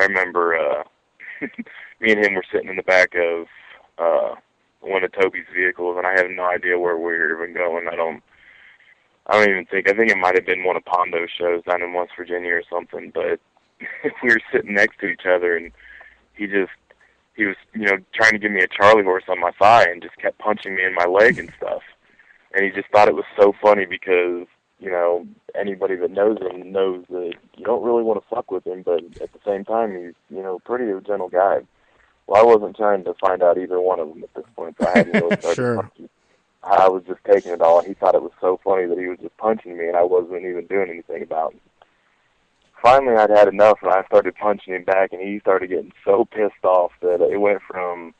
remember me and him were sitting in the back of one of Toby's vehicles, and I have no idea where we were even going. I don't even think. I think it might have been one of Pondo's shows down in West Virginia or something. But we were sitting next to each other, and he was, trying to give me a Charlie horse on my thigh and just kept punching me in my leg and stuff. And he just thought it was so funny because, anybody that knows him knows that you don't really want to fuck with him, but at the same time, he's, pretty gentle guy. Well, I wasn't trying to find out either one of them at this point, so I hadn't really started Sure. I was just taking it all, and he thought it was so funny that he was just punching me, and I wasn't even doing anything about it. Finally, I'd had enough, and I started punching him back, and he started getting so pissed off that it went from,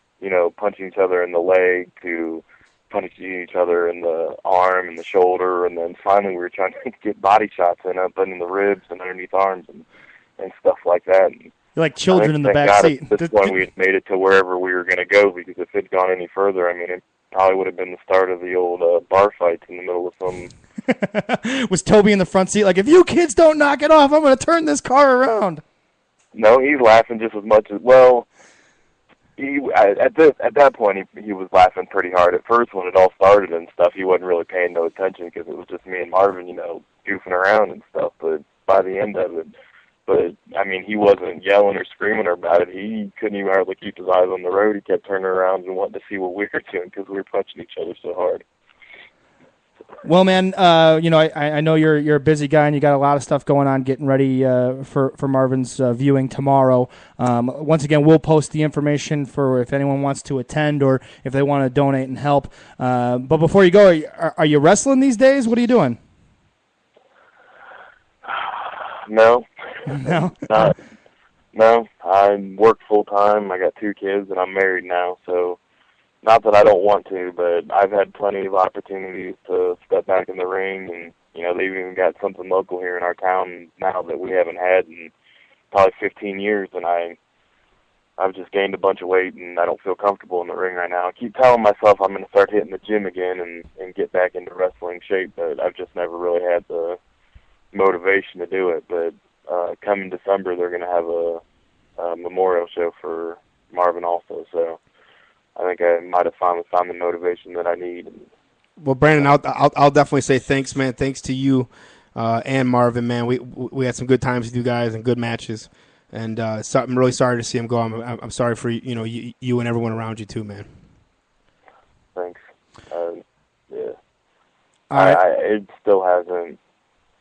punching each other in the leg to punching each other in the arm and the shoulder, and then finally we were trying to get body shots in the ribs and underneath arms and stuff like that. And you're like children in the thank back God seat. At this point, we had made it to wherever we were going to go, because if it had gone any further, it probably would have been the start of the old bar fights in the middle of some... Was Toby in the front seat like, if you kids don't knock it off, I'm going to turn this car around? No, he's laughing just as much as... Well, at that point, he was laughing pretty hard. At first, when it all started and stuff, he wasn't really paying no attention because it was just me and Marvin, goofing around and stuff. But by the end of it... But, he wasn't yelling or screaming about it. He couldn't even hardly keep his eyes on the road. He kept turning around and wanting to see what we were doing because we were punching each other so hard. Well, man, I know you're a busy guy and you got a lot of stuff going on getting ready for Marvin's viewing tomorrow. Once again, we'll post the information for if anyone wants to attend or if they want to donate and help. But before you go, are you wrestling these days? What are you doing? No. No? No. I work full-time. I got 2 kids, and I'm married now, so not that I don't want to, but I've had plenty of opportunities to step back in the ring, and, they've even got something local here in our town now that we haven't had in probably 15 years, and I've just gained a bunch of weight, and I don't feel comfortable in the ring right now. I keep telling myself I'm going to start hitting the gym again and get back into wrestling shape, but I've just never really had the motivation to do it. But coming December, they're going to have a memorial show for Marvin also, so I think I might have finally found the motivation that I need. Well, Brandon, I'll definitely say thanks, man. Thanks to you and Marvin, man. We had some good times with you guys and good matches, and I'm really sorry to see him go. I'm sorry for you and everyone around you too, man. Thanks. Yeah. All right. It still hasn't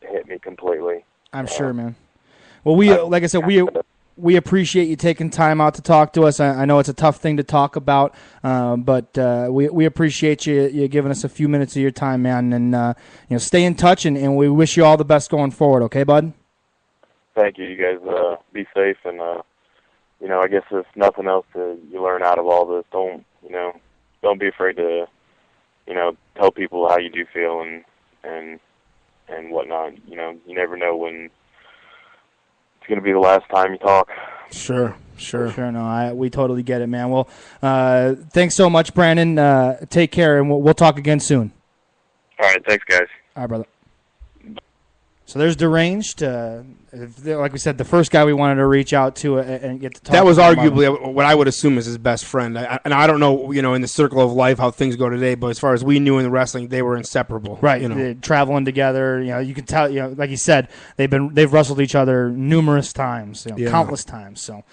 hit me completely. I'm sure, man. Well, like I said, we appreciate you taking time out to talk to us. I know it's a tough thing to talk about, but we appreciate you giving us a few minutes of your time, man. And stay in touch, and we wish you all the best going forward. Okay, bud? Thank you. You guys be safe, and I guess if nothing else you learn out of all this, don't be afraid to tell people how you do feel and whatnot. You never know when it's going to be the last time you talk. Sure. No, we totally get it, man. Well, thanks so much, Brandon. Take care, and we'll talk again soon. All right, thanks, guys. All right, brother. So there's Deranged. Like we said, the first guy we wanted to reach out to and get to talk. That was about arguably what I would assume is his best friend. And I don't know, in the circle of life how things go today, but as far as we knew in the wrestling, they were inseparable. Right, They're traveling together. You can tell. Like you said, they've wrestled each other numerous times, countless times. So,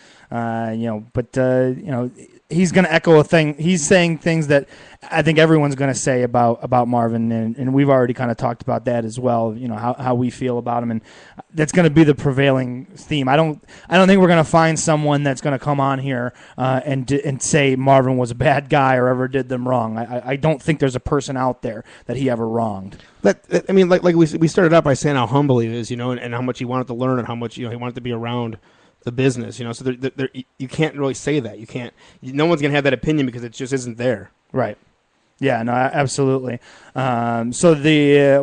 he's going to echo a thing. He's saying things that I think everyone's going to say about Marvin, and we've already kind of talked about that as well. How we feel about him, and that's going to be the prevailing theme. I don't think we're going to find someone that's going to come on here and say Marvin was a bad guy or ever did them wrong. I don't think there's a person out there that he ever wronged. Like we started out by saying how humble he is, and how much he wanted to learn and how much he wanted to be around the business, So you can't really say that. You can't. No one's gonna have that opinion because it just isn't there. Right. Yeah. No. Absolutely. So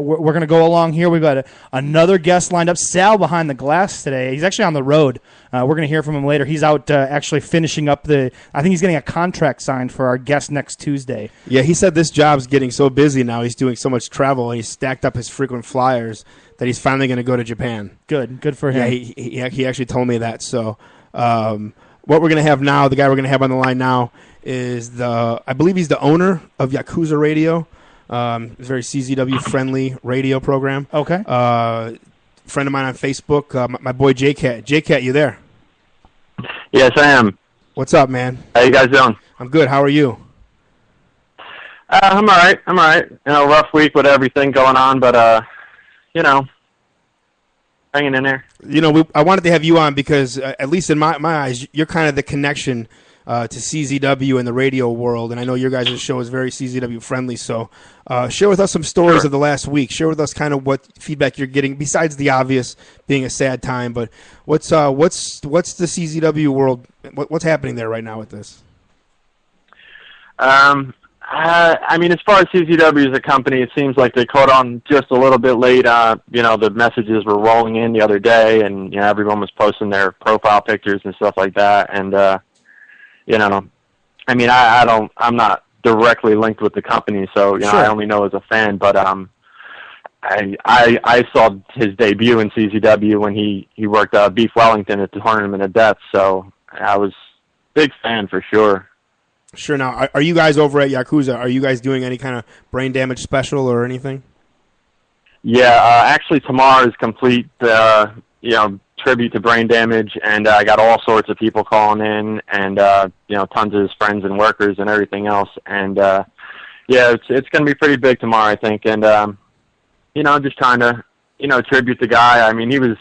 we're gonna go along here. We've got another guest lined up. Sal behind the glass today. He's actually on the road. We're gonna hear from him later. He's out actually finishing up I think he's getting a contract signed for our guest next Tuesday. Yeah. He said this job's getting so busy now. He's doing so much travel and he's stacked up his frequent flyers that he's finally going to go to Japan. Good for him. Yeah, he actually told me that. So What we're going to have now, the guy we're going to have on the line now is I believe he's the owner of Yakuza Radio. It's a very CZW friendly radio program. Okay. Friend of mine on Facebook, my boy J-Cat. J-Cat, you there? Yes, I am. What's up, man? How you guys doing? I'm good. How are you? I'm all right. Rough week with everything going on, but hanging in there. I wanted to have you on because, at least in my eyes, you're kind of the connection to CZW in the radio world, and I know your guys' show is very CZW friendly. So, share with us some stories of the last week. Share with us kind of what feedback you're getting, besides the obvious being a sad time. But what's the CZW world? What's happening there right now with this? As far as CZW as a company, it seems like they caught on just a little bit late. The messages were rolling in the other day, and everyone was posting their profile pictures and stuff like that. And I'm not directly linked with the company, so Sure. I only know as a fan. But I saw his debut in CZW when he worked Beef Wellington at the Tournament of Death, so I was a big fan for sure. Sure. Now, are you guys over at Yakuza? Are you guys doing any kind of brain damage special or anything? Yeah, actually, tomorrow is complete, tribute to brain damage, and I got all sorts of people calling in, and tons of his friends and workers and everything else, and it's going to be pretty big tomorrow, I think, and just trying to tribute the guy. I mean, his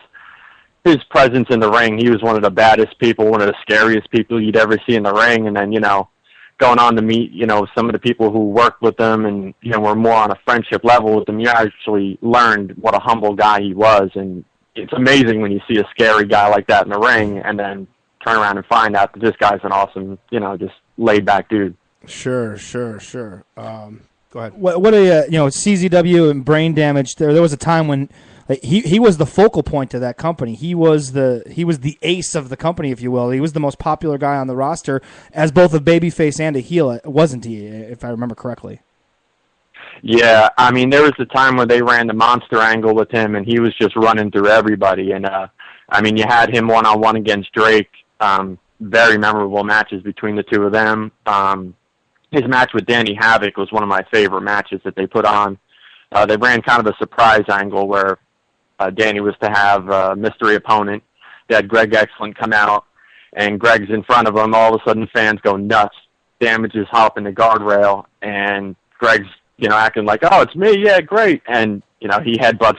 presence in the ring, he was one of the baddest people, one of the scariest people you'd ever see in the ring, and then going on to meet, some of the people who worked with him and, were more on a friendship level with him, you actually learned what a humble guy he was. And it's amazing when you see a scary guy like that in the ring and then turn around and find out that this guy's an awesome, just laid-back dude. Sure. Go ahead. What CZW and brain damage, there was a time when he was the focal point of that company. He was the ace of the company, if you will. He was the most popular guy on the roster as both a babyface and a heel, wasn't he, if I remember correctly? Yeah, there was the time where they ran the monster angle with him, and he was just running through everybody. And, you had him one-on-one against Drake, very memorable matches between the two of them. His match with Danny Havoc was one of my favorite matches that they put on. They ran kind of a surprise angle where Danny was to have a mystery opponent. They had Greg Excellent come out, and Greg's in front of him. All of a sudden, fans go nuts. Damages hopping the guardrail, and Greg's, acting like, oh, it's me, yeah, great. And, he headbutts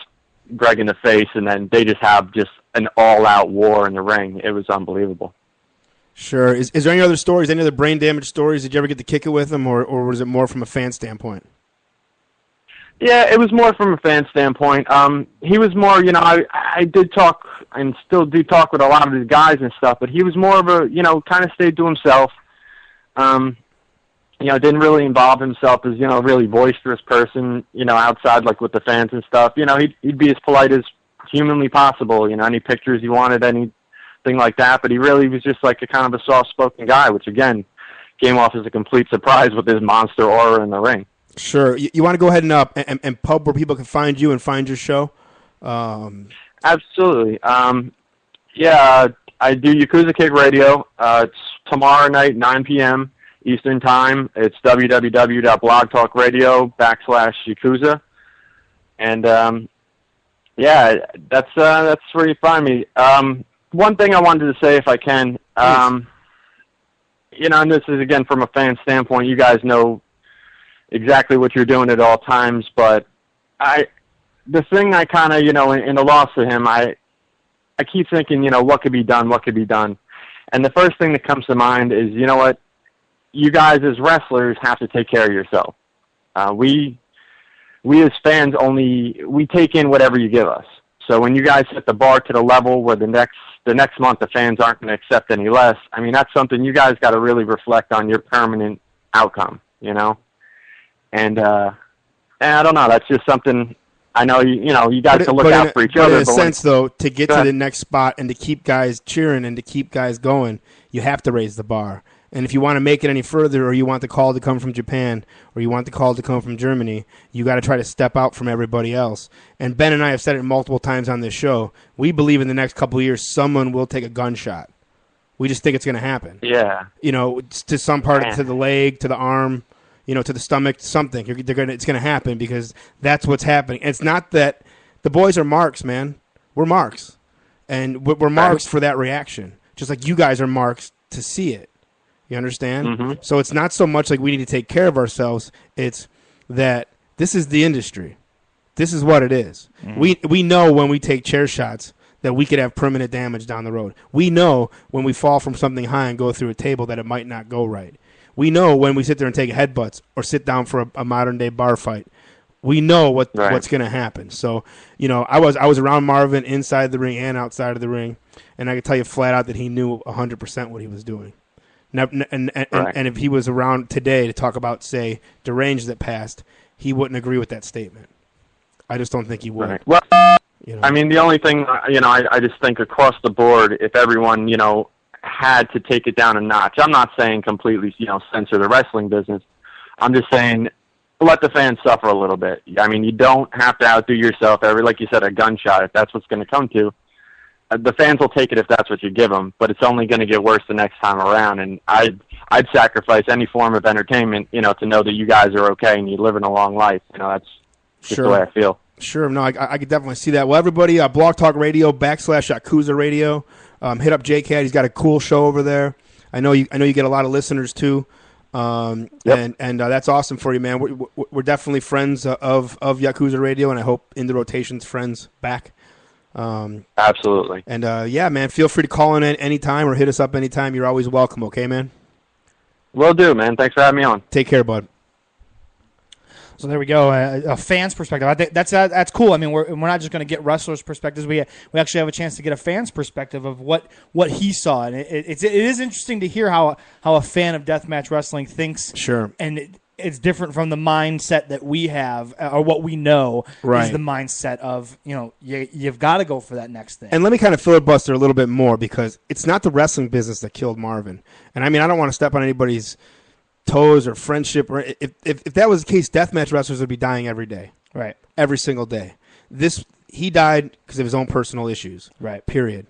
Greg in the face, and then they just have an all-out war in the ring. It was unbelievable. Sure. Is there any other stories, any other brain damage stories? Did you ever get to kick it with him, or was it more from a fan standpoint? Yeah, it was more from a fan standpoint. He was more, I did talk and still do talk with a lot of these guys and stuff, but he was more of a, kind of stayed to himself. Didn't really involve himself as, a really boisterous person, outside, like with the fans and stuff. He'd be as polite as humanly possible, any pictures he wanted, anything like that, but he really was just like a kind of a soft-spoken guy, which, again, came off as a complete surprise with his monster aura in the ring. Sure. You want to go ahead and pub where people can find you and find your show? Absolutely. I do Yakuza Kick Radio. It's tomorrow night, 9 p.m. Eastern Time. It's www.blogtalkradio.com/Yakuza. And, that's where you find me. One thing I wanted to say, if I can, and this is, again, from a fan standpoint, you guys know exactly what you're doing at all times, but the thing I kind of, in the loss of him, I keep thinking, what could be done. And the first thing that comes to mind is, what, you guys as wrestlers have to take care of yourself. We as fans we take in whatever you give us. So when you guys set the bar to the level where the next month the fans aren't going to accept any less, that's something you guys got to really reflect on your permanent outcome, And I don't know. That's just something I know. You guys can look out for each other. In a sense, though, to get to the next spot and to keep guys cheering and to keep guys going, you have to raise the bar. And if you want to make it any further, or you want the call to come from Japan, or you want the call to come from Germany, you got to try to step out from everybody else. And Ben and I have said it multiple times on this show. We believe in the next couple of years, someone will take a gunshot. We just think it's going to happen. Yeah. You know, to some part, Man. to the leg, to the arm, you know, to the stomach, something. It's going to happen because that's what's happening. And it's not that the boys are marks, man. We're marks. And we're marks for that reaction, just like you guys are marks to see it. You understand? Mm-hmm. So it's not so much like we need to take care of ourselves. It's that this is the industry. This is what it is. We know when we take chair shots that we could have permanent damage down the road. We know when we fall from something high and go through a table that it might not go right. We know when we sit there and take headbutts or sit down for a modern-day bar fight. We know what's going to happen. So, you know, I was around Marvin inside the ring and outside of the ring, and I can tell you flat out that he knew 100% what he was doing. And if he was around today to talk about, say, deranged that passed, he wouldn't agree with that statement. I just don't think he would. Right. Well, you know? I mean, the only thing, you know, I just think across the board, if everyone, you know, had to take it down a notch, I'm not saying completely, you know, censor the wrestling business. I'm just saying let the fans suffer a little bit. I mean, you don't have to outdo yourself like you said, a gunshot, if that's what's going to come to. The fans will take it if that's what you give them, but it's only going to get worse the next time around. And I'd sacrifice any form of entertainment, you know, to know that you guys are okay and you're living a long life. You know, that's just the way I feel. Sure. No, I could definitely see that. Well, everybody, Blog Talk Radio / Yakuza Radio. Hit up JCat. He's got a cool show over there. I know you get a lot of listeners too. And that's awesome for you, man. We're definitely friends of Yakuza Radio, and I hope In the Rotation's friends back. Absolutely. And yeah, man, feel free to call in anytime or hit us up anytime. You're always welcome. Okay, man. Will do, man. Thanks for having me on. Take care, bud. So there we go. A fan's perspective. I think that's cool. I mean, we're not just going to get wrestlers' perspectives. We actually have a chance to get a fan's perspective of what he saw, and it is interesting to hear how a fan of deathmatch wrestling thinks. Sure. And it's different from the mindset that we have, or what we know is the mindset of, you know, you've got to go for that next thing. And let me kind of filibuster a little bit more, because it's not the wrestling business that killed Marvin. And I mean, I don't want to step on anybody's toes or friendship, or if that was the case, deathmatch wrestlers would be dying every day, right? Every single day. He died because of his own personal issues, right? Period.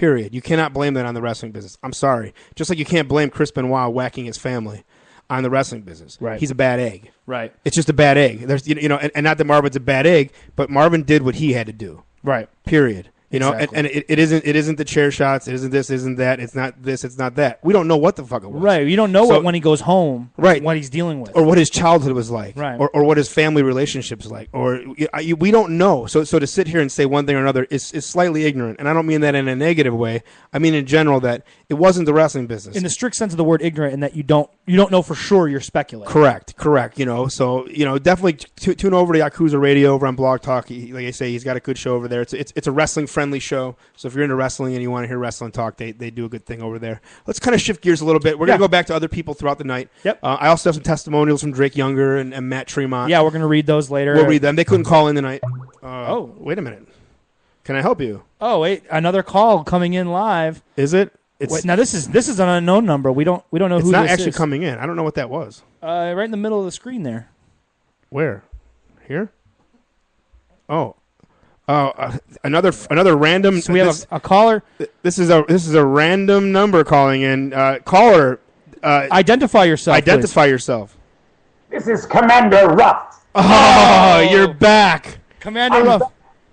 You cannot blame that on the wrestling business. I'm sorry. Just like you can't blame Chris Benoit whacking his family on the wrestling business. Right. He's a bad egg. Right. It's just a bad egg. There's and not that Marvin's a bad egg, but Marvin did what he had to do. Right. Period. You know, exactly. and it isn't the chair shots. It isn't this, isn't that. It's not this. It's not that. We don't know what the fuck it was. Right. You don't know when he goes home. Right. What he's dealing with, or what his childhood was like. Right. Or what his family relationships like. Or we don't know. So to sit here and say one thing or another is slightly ignorant. And I don't mean that in a negative way. I mean in general that it wasn't the wrestling business. In the strict sense of the word, ignorant, in that you don't know for sure. You're speculating. Correct. You know, so definitely tune over to Yakuza Radio over on Blog Talk. Like I say, he's got a good show over there. It's a wrestling friendly show. So if you're into wrestling and you want to hear wrestling talk, they do a good thing over there. Let's kind of shift gears a little bit. We're going to go back to other people throughout the night. Yep. I also have some testimonials from Drake Younger and Matt Tremont. Yeah, we're going to read those later. We'll read them. They couldn't call in tonight. Wait a minute. Can I help you? Oh, wait. Another call coming in live. Is it? Wait, now this is an unknown number. We don't know who this is. It's not actually coming in. I don't know what that was. Right in the middle of the screen there. Where? Here? Oh. Another random. So we have a caller. This is a random number calling in. Caller, identify yourself. Identify yourself. This is Commander Ruff. Oh, you're back, Commander Ruff.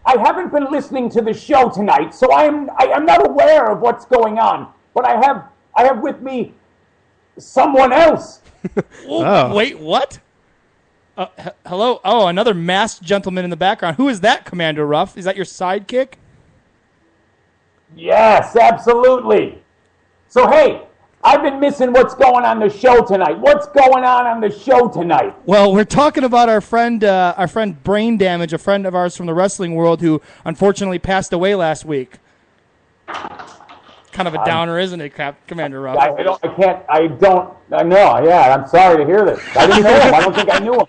I haven't been listening to the show tonight, so I am not aware of what's going on. But I have with me someone else. Oh. Wait, what? Hello? Oh, another masked gentleman in the background. Who is that, Commander Ruff? Is that your sidekick? Yes, absolutely. So, hey, I've been missing what's going on the show tonight. What's going on the show tonight? Well, we're talking about our friend Brain Damage, a friend of ours from the wrestling world who unfortunately passed away last week. Kind of a downer, isn't it, Commander Ruff? I know. Yeah, I'm sorry to hear this. I didn't know him. I don't think I knew him.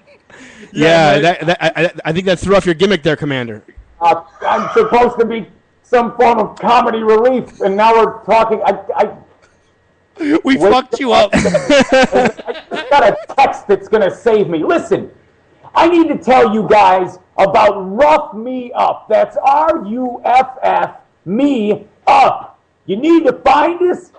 I think that threw off your gimmick there, Commander. I'm supposed to be some form of comedy relief, and now we're talking. We fucked you up. I got a text that's going to save me. Listen, I need to tell you guys about Rough Me Up. That's RUFF Me Up. You need to find us